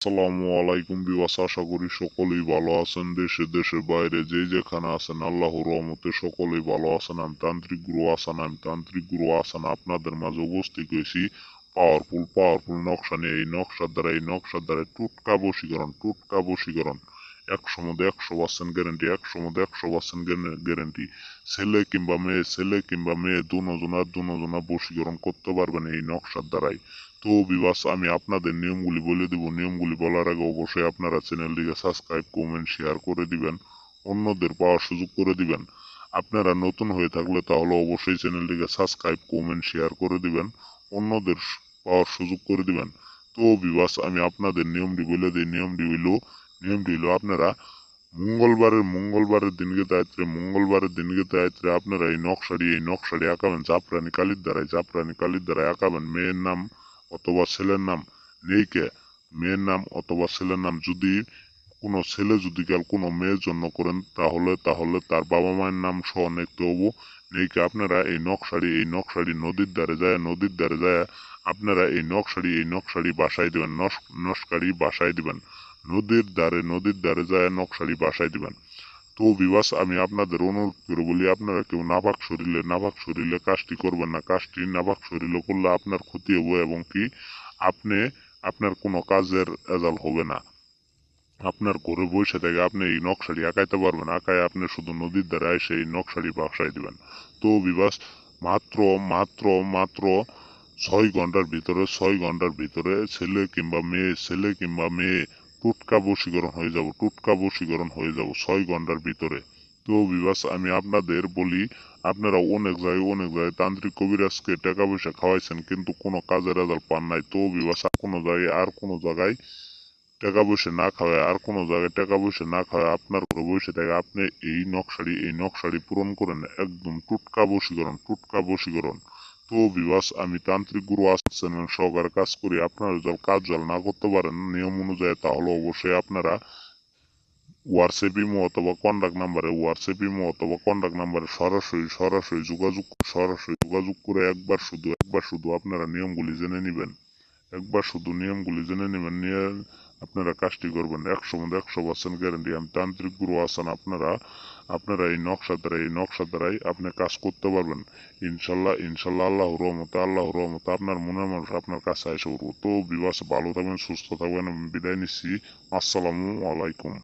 আসসালামু আলাইকুম বিওয়াস, আশা করি সকলেই ভালো আছেন। দেশে দেশের বাইরে যে যেখানে আছেন আল্লাহর রহমতে সকলেই ভালো আছেন। আমি তান্ত্রিক গুরু আসান আপনাদের মাঝে উপস্থিত হয়েছি পাওয়ারফুল নকশা নিয়ে। এই নকশার দ্বারা টোটকা বশীকরণ 100% গ্যারেন্টি, 100% গ্যারেন্টি। ছেলে কিংবা মেয়ে দুজনা বশীকরণ করতে পারবেন এই নকশার দ্বারাই। তো বিবাস, আমি আপনাদের নিয়মগুলি বলে দিব। নিয়মগুলি বলার আগে অবশ্যই আপনারা চ্যানেলটিকে সাবস্ক্রাইব, কমেন্ট, শেয়ার করে দিবেন, অন্যদের পাওয়ার সুযোগ করে দিবেন। আপনারা নতুন হয়ে থাকলে তাহলে অবশ্যই চ্যানেলটিকে সাবস্ক্রাইব, কমেন্ট, শেয়ার করে দিবেন, অন্যদের পাওয়ার সুযোগ করে দিবেন। তো বিবাস, আমি আপনাদের নিয়মটি বলে দিই। নিয়মটি হলো আপনারা মঙ্গলবারের দিনকে আপনারা এই নকশাটি আঁকাবেন জাফরানি কালির দ্বারা আঁকাবেন। মেয়ের নাম অথবা ছেলের নাম নেইকে, মেয়ের নাম অথবা ছেলের নাম যদি কোনো ছেলে যদি কাল কোনো মেয়ের জন্য করেন তাহলে তার বাবা মায়ের নাম সহ লিখতে হবো। নেইকে আপনারা এই নকশাটি নদীর দ্বারে যায় আপনারা এই নকশাটি বাসায় দিবেন, নস্কারি বাসায় দিবেন। নদীর দ্বারে যায় নকশাটি বাসায় দিবেন। তো বিবাস, আমি আপনাদের অনুরোধ করে বলি, আপনারা কেউ নাপাক শরীরে কাজটি করবেন না। কাজটি নাপাক শরীরে করলে আপনার ক্ষতি হবে এবং কি আপনি আপনার কোনো কাজের রেজাল্ট হবে না। আপনার ঘরে বসে থেকে আপনি এই নকশাটি আঁকাইতে পারবেন। আঁকায় আপনি শুধু নদীর দ্বারা এসে এই নকশাটি বাসায় দিবেন। তো বিবাস, মাত্র মাত্র মাত্র 6 ঘন্টার ভিতরে ছেলে কিংবা মেয়ে টোটকা বশীকরণ হয়ে যাব 6 ঘন্টার ভিতরে। তো বিবাস, আমি আপনাদের বলি, আপনারা অনেক জায়গায় তান্ত্রিক কবিরাজকে টাকা পয়সা খাওয়াইছেন কিন্তু কোনো কাজের রেজাল্ট পান নাই। তো বিবাস, আর কোনো জায়গায় টাকা পয়সা না খাওয়ায় আপনার ঘরে বসে থেকে আপনি এই নকশাটি পূরণ করেন। একদম টোটকা বশীকরণ। তো বিবাস, আমি তান্ত্রিক গুরু চ্যানেল সহকারে কাজ করি। আপনারা যদি কাজ না করতে পারেন নিয়ম অনুযায়ী তাহলে অবশ্যই আপনারা হোয়াটসঅ্যাপ ইমো অথবা কন্টাক্ট নাম্বারে সরাসরি যোগাযোগ করে একবার শুধু আপনারা নিয়মগুলি জেনে নেবেন, নিয়ে আপনারা কাজটি করবেন। 100% গ্যারান্টি। আমি তান্ত্রিক গুরু আছেন, আপনারা এই নকশার দ্বারাই আপনি কাজ করতে পারবেন। ইনশাল্লাহ আল্লাহর রহমতে আপনার মনের মানুষ আপনার কাছে এসে উঠবো। তো বিবাস, ভালো থাকবেন, সুস্থ থাকবেন, আমি বিদায় নিচ্ছি। আসসালামু আলাইকুম।